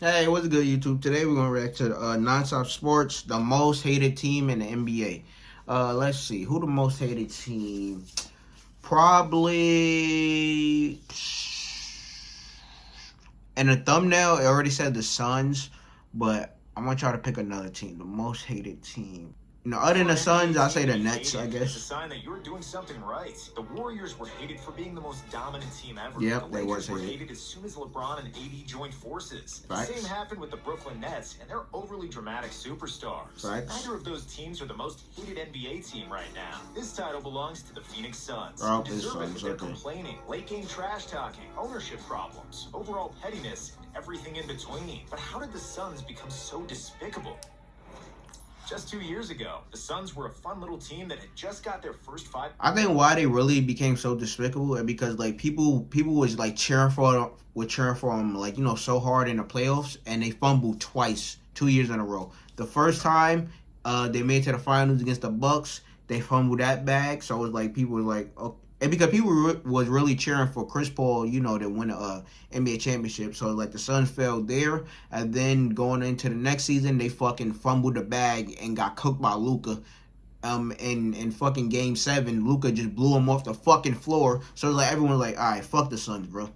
Hey, what's good, YouTube? Today we're gonna react to Nonstop Sports, the most hated team in the NBA. Let's see, who the most hated team? Probably in the thumbnail it already said the Suns, but I'm gonna try to pick another team, the most hated team. Other than the Suns, I'll say the Nets, I It's a guess. sign that you're doing something right. The Warriors were hated for being the most dominant team ever. Yep, the they Lakers was were hated. hated as soon as LeBron and AD joined forces. Facts. The same happened with the Brooklyn Nets and their overly dramatic superstars. Facts. Neither of those teams are the most hated NBA team right now. This title belongs to the Phoenix Suns. Oh, Who this deserve it Suns, with their okay. complaining, late game trash talking, ownership problems, overall pettiness, and everything in between. But how did the Suns become so despicable? Just 2 years ago, the Suns were a fun little team that had just got their first 5. I think why they really became so despicable is because like people was like cheering for them like so hard in the playoffs, and they fumbled twice 2 years in a row. The first time they made it to the finals against the Bucks, they fumbled that bag, so it was like people were like, oh, and because people was really cheering for Chris Paul, to win a NBA championship. So like the Suns failed there, and then going into the next season, they fucking fumbled the bag and got cooked by Luka. In fucking Game 7, Luka just blew him off the fucking floor. So like everyone was like, all right, fuck the Suns, bro.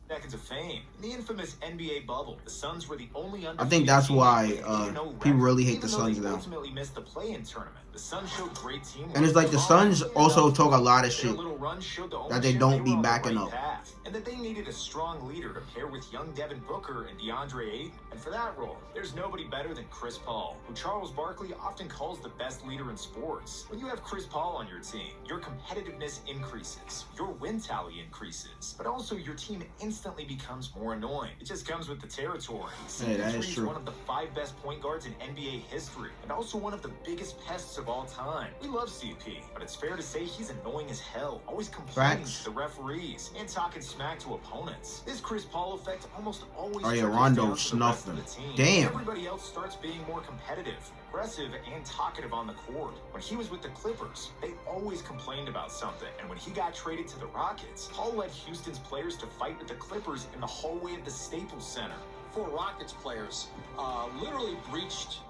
Decades of fame. In the infamous NBA bubble, the Suns were the only undefeated I think that's team why with 8-0 people really hate Even the though Suns they now. ultimately missed the play-in tournament. The Suns showed great teamwork. And it's like the Suns also talk a lot of Their shit little run showed the that they ownership don't were be on the backing right up. path, and that they needed a strong leader to pair with young Devin Booker and DeAndre Ayton. And for that role, there's nobody better than Chris Paul, who Charles Barkley often calls the best leader in sports. When you have Chris Paul on your team, your competitiveness increases, your win tally increases, but also your team instantly becomes more annoying. It just comes with the territory. Hey, that CP3 is is true. one of the 5 best point guards in NBA history, and also one of the biggest pests of all time. We love CP, but it's fair to say he's annoying as hell, always complaining Facts. to the referees and talking smack to opponents. This Chris Paul effect almost always Oh, yeah, trickles Rondo down to the snuffed rest of him. the team. Damn. Everybody else starts being more competitive, aggressive, and talkative on the court. When he was with the Clippers, they always complained about something, and when he got traded to the Rockets, Paul led Houston's players to fight with the Clippers in the hallway of the Staples Center. 4 Rockets players literally breached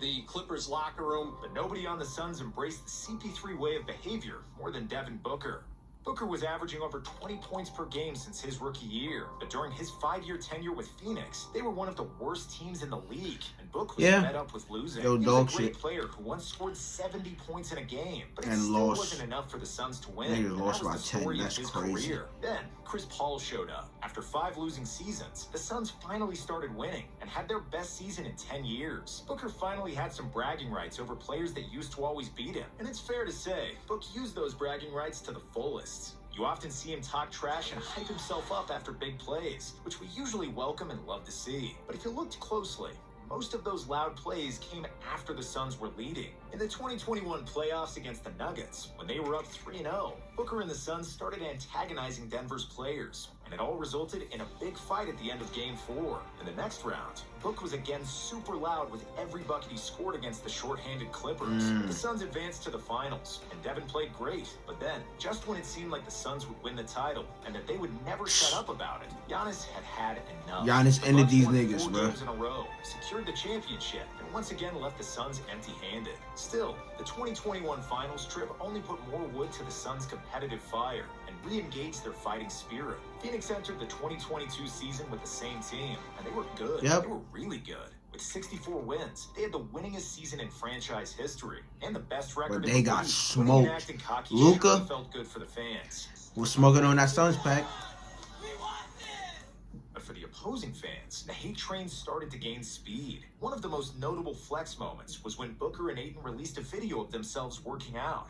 the Clippers locker room. But nobody on the Suns embraced the CP3 way of behavior more than Devin Booker. Booker was averaging over 20 points per game since his rookie year, but during his 5-year tenure with Phoenix, they were one of the worst teams in the league, and Book was fed up with losing. Yo, he dog was a great shit. player who once scored 70 points in a game, but it And still lost. wasn't enough for the Suns to win. Niggas and lost that was by the 10. story That's of his crazy. career. Then Chris Paul showed up. After 5 losing seasons, the Suns finally started winning and had their best season in 10 years. Booker finally had some bragging rights over players that used to always beat him, and it's fair to say, Book used those bragging rights to the fullest. You often see him talk trash and hype himself up after big plays, which we usually welcome and love to see. But if you looked closely, most of those loud plays came after the Suns were leading. In the 2021 playoffs against the Nuggets, when they were up 3-0, Booker and the Suns started antagonizing Denver's players, and it all resulted in a big fight at the end of Game 4. In the next round, Book was again super loud with every bucket he scored against the short-handed Clippers. The Suns advanced to the finals, and Devin played great. But then, just when it seemed like the Suns would win the title, and that they would never shut up about it, Giannis had enough. Giannis The ended Bucks these won niggas, 4 bro. games in a row, secured the championship, and once again left the Suns empty-handed. Still, the 2021 finals trip only put more wood to the Suns' competitive fire and re-engaged their fighting spirit. Phoenix entered the 2022 season with the same team, and they were good. Yep. They were really good. With 64 wins, they had the winningest season in franchise history and the best record But in they the got league. smoked. Winning and acting cocky Luka surely felt good for the fans. was smoking on that Suns pack. But for the opposing fans, the hate train started to gain speed. One of the most notable flex moments was when Booker and Ayton released a video of themselves working out.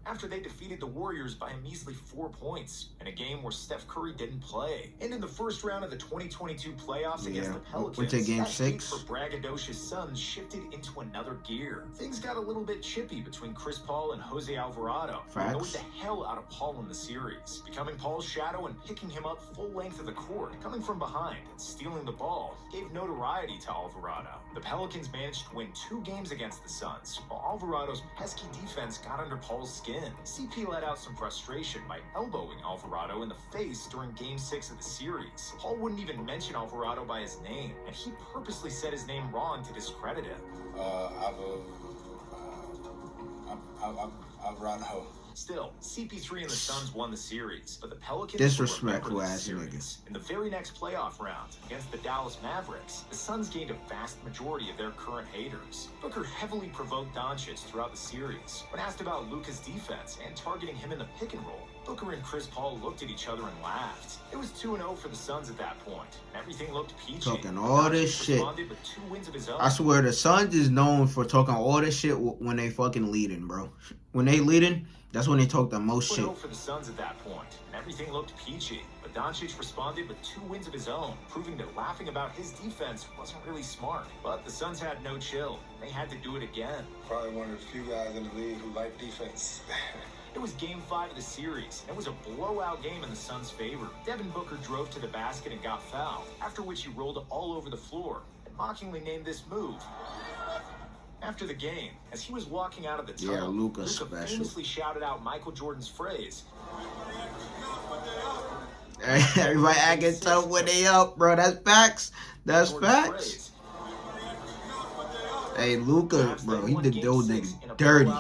After they defeated the Warriors by a measly 4 points in a game where Steph Curry didn't play. And in the first round of the 2022 playoffs against the Pelicans, went to Game that hate 6. for braggadocious Suns shifted into another gear. Things got a little bit chippy between Chris Paul and Jose Alvarado, who Facts. annoyed the hell out of Paul in the series, becoming Paul's shadow and picking him up full length of the court. Coming from behind and stealing the ball gave notoriety to Alvarado. The Pelicans managed to win 2 games against the Suns, while Alvarado's pesky defense got under Paul's skin. in. CP let out some frustration by elbowing Alvarado in the face during Game 6 of the series. Paul wouldn't even mention Alvarado by his name, and he purposely said his name wrong to discredit him. Alvarado. Still, CP3 and the Suns won the series, but the Pelicans Disrespectful will remember the ass series. In the very next playoff round against the Dallas Mavericks, the Suns gained a vast majority of their current haters. Booker heavily provoked Doncic throughout the series. When asked about Luka's defense and targeting him in the pick and roll, Booker and Chris Paul looked at each other and laughed. It was 2-0 for the Suns at that point, and everything looked peachy. Talking all this shit. With 2 wins of his own. I swear the Suns is known for talking all this shit when they fucking leading, bro. When they leading, that's when they talk the most shit. 2-0 for the Suns at that point, and everything looked peachy. But Doncic responded with 2 wins of his own, proving that laughing about his defense wasn't really smart. But the Suns had no chill. They had to do it again. Probably one of the few guys in the league who like defense. It was Game 5 of the series, and it was a blowout game in the Suns' favor. Devin Booker drove to the basket and got fouled, after which he rolled all over the floor and mockingly named this move. After the game, as he was walking out of the tunnel, Luka famously shouted out Michael Jordan's phrase. Everybody acting tough when they up, bro. That's facts. That's facts. Hey, Luka, bro, he did those niggas dirty.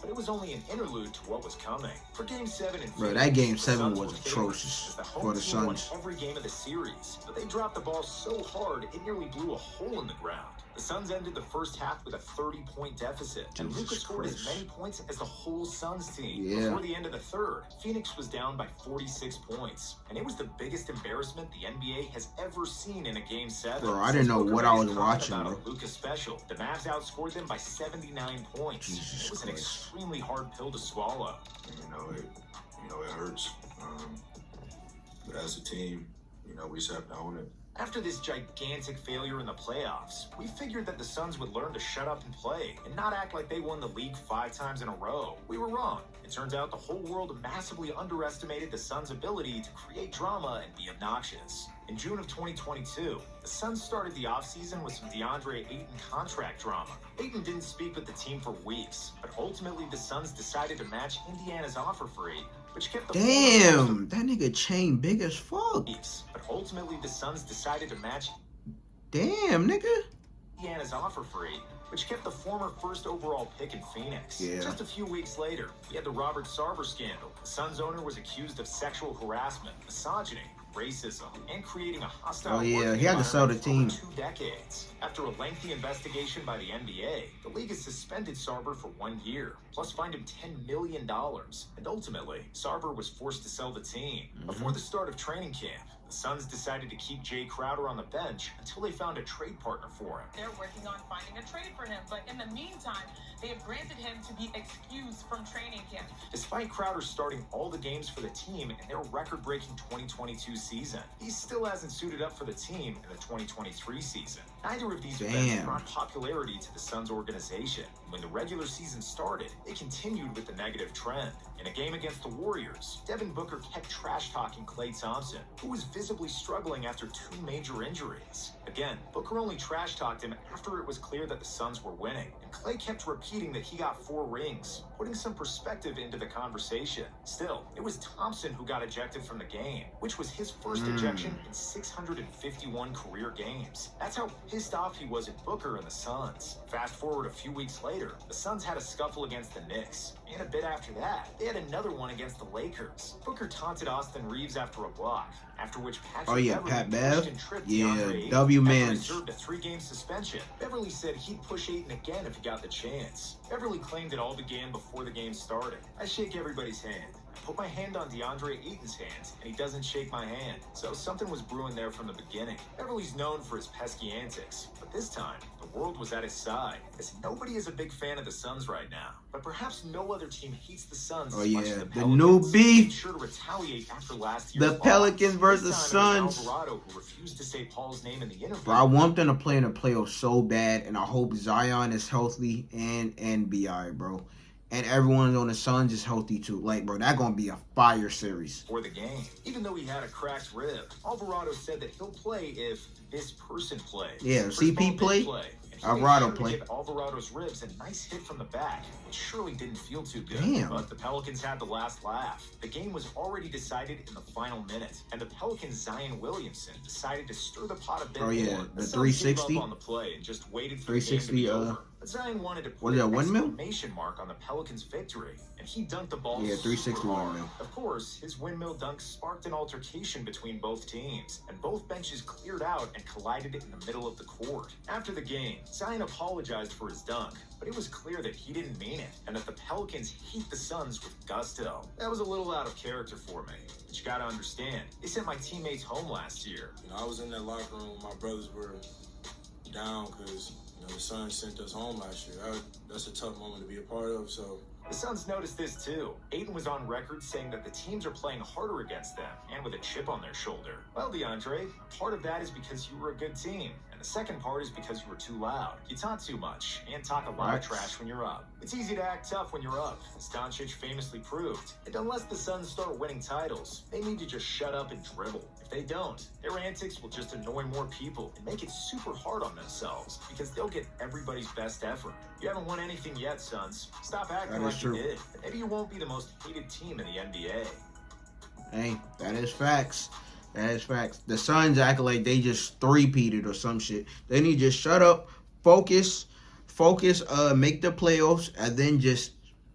But it was only an interlude to what was coming. For Game 7 and bro, that Game 7 was atrocious for the Suns. Every game of the series, but they dropped the ball so hard it nearly blew a hole in the ground. The Suns ended the first half with a 30-point deficit, and Luka scored as many points as the whole Suns team. Before the end of the third, Phoenix was down by 46 points, and it was the biggest embarrassment the NBA has ever seen in a Game 7. Bro, I didn't know what I was watching, bro. Luka special. The Mavs outscored them by 79 points. It was an extremely hard pill to swallow. It hurts. But as a team, we just have to own it. After this gigantic failure in the playoffs, we figured that the Suns would learn to shut up and play and not act like they won the league 5 times in a row. We were wrong. It turns out the whole world massively underestimated the Suns' ability to create drama and be obnoxious. In June of 2022, the Suns started the offseason with some DeAndre Ayton contract drama. Ayton didn't speak with the team for weeks, but ultimately the Suns decided to match Indiana's offer for Ayton, which kept the damn, that nigga chain big as fuck. But ultimately the Suns decided to match damn, nigga. Indiana's offer for Ayton, which kept the former first overall pick in Phoenix. Just a few weeks later, we had the Robert Sarver scandal. The Suns owner was accused of sexual harassment, misogyny, racism, and creating a hostile he had to sell the team. For 2 decades. After a lengthy investigation by the NBA, the league has suspended Sarver for 1 year, plus fined him $10 million. And ultimately, Sarver was forced to sell the team. Before the start of training camp, the Suns decided to keep Jay Crowder on the bench until they found a trade partner for him. They're working on finding a trade for him, but in the meantime, they have granted him to be excused from training camp. Despite Crowder starting all the games for the team in their record-breaking 2022 season, he still hasn't suited up for the team in the 2023 season. Neither of these events brought popularity to the Suns organization. When the regular season started, they continued with the negative trend. In a game against the Warriors, Devin Booker kept trash-talking Klay Thompson, who was visibly struggling after 2 major injuries. Again, Booker only trash-talked him after it was clear that the Suns were winning, and Klay kept repeating that he got 4 rings, putting some perspective into the conversation. Still, it was Thompson who got ejected from the game, which was his first ejection in 651 career games. That's how pissed off he was at Booker and the Suns. Fast forward a few weeks later, the Suns had a scuffle against the Knicks, and a bit after that, they had another one against the Lakers. Booker taunted Austin Reeves after a block, after which Patrick Pat Beverly Bev? and tripped Yeah, DeAndre Ayton. W-man. Served a 3-game suspension. Beverly said he'd push Ayton again if he got the chance. Beverly claimed it all began before the game started. I shake everybody's hand. I put my hand on DeAndre Ayton's hand, and he doesn't shake my hand. So something was brewing there from the beginning. Beverly's known for his pesky antics, but this time, the world was at his side, as nobody is a big fan of the Suns right now. But perhaps no other team hates the Suns as much as the Pelicans. New beef. Sure to retaliate after last year's The Pelicans loss. versus This time it was Suns. Alvarado who refused to say Paul's name in the interview. Bro, I want them to play in the playoffs so bad, and I hope Zion is healthy and BI, bro. And everyone on the Suns is healthy too. Like, bro, that's gonna be a fire series. For the game. Even though he had a cracked rib, Alvarado said that he'll play if this person plays. Yeah, Chris CP Paul did play. And he Alvarado made sure play. to give Alvarado's ribs a nice hit from the back, which surely didn't feel too good. Damn. But the Pelicans had the last laugh. The game was already decided in the final minute, and the Pelicans' Zion Williamson decided to stir the pot a bit Oh, yeah, more. the Suns gave 360? up on the play and just waited for the game to 360, be over. But Zion wanted to was put it a an windmill? exclamation mark on the Pelicans' victory, and he dunked the ball Yeah, 360 super hard. windmill. Of course, his windmill dunk sparked an altercation between both teams, and both benches cleared out and collided in the middle of the court. After the game, Zion apologized for his dunk, but it was clear that he didn't mean it, and that the Pelicans hate the Suns with gusto. That was a little out of character for me, but you gotta understand, they sent my teammates home last year. You know, I was in that locker room when my brothers were down because, you know, the Suns sent us home last year. That's a tough moment to be a part of, so. The Suns noticed this too. Ayton was on record saying that the teams are playing harder against them and with a chip on their shoulder. Well, DeAndre, part of that is because you were a good team, and the second part is because you were too loud. You talk too much and talk a lot of trash when you're up. It's easy to act tough when you're up, as Doncic famously proved. And unless the Suns start winning titles, they need to just shut up and dribble. If they don't, their antics will just annoy more people and make it super hard on themselves because they'll get everybody's best effort. You haven't won anything yet, Suns. Stop acting like you did. Maybe you won't be the most hated team in the NBA. Hey, that is facts. That is facts. The Suns act like they just three-peated or some shit. They need to just shut up, focus, make the playoffs, and then just,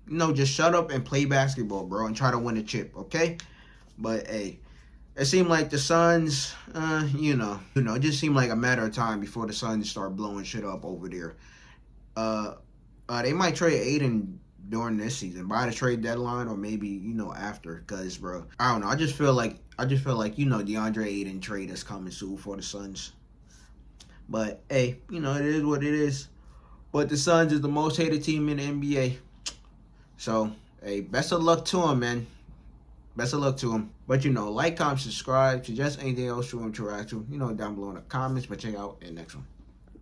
you know, just shut up and play basketball, bro, and try to win a chip, okay? But, hey, it seemed like the Suns, you know, it just seemed like a matter of time before the Suns start blowing shit up over there. They might trade Aiden during this season, by the trade deadline, or maybe, you know, after, because, bro, I don't know, I just feel like, you know, DeAndre Aiden trade is coming soon for the Suns. But, hey, you know, it is what it is. But the Suns is the most hated team in the NBA. So, hey, best of luck to him, man. Best of luck to him. But, you know, like, comment, subscribe, suggest anything else you want to interact with, you know, down below in the comments. But check out the next one.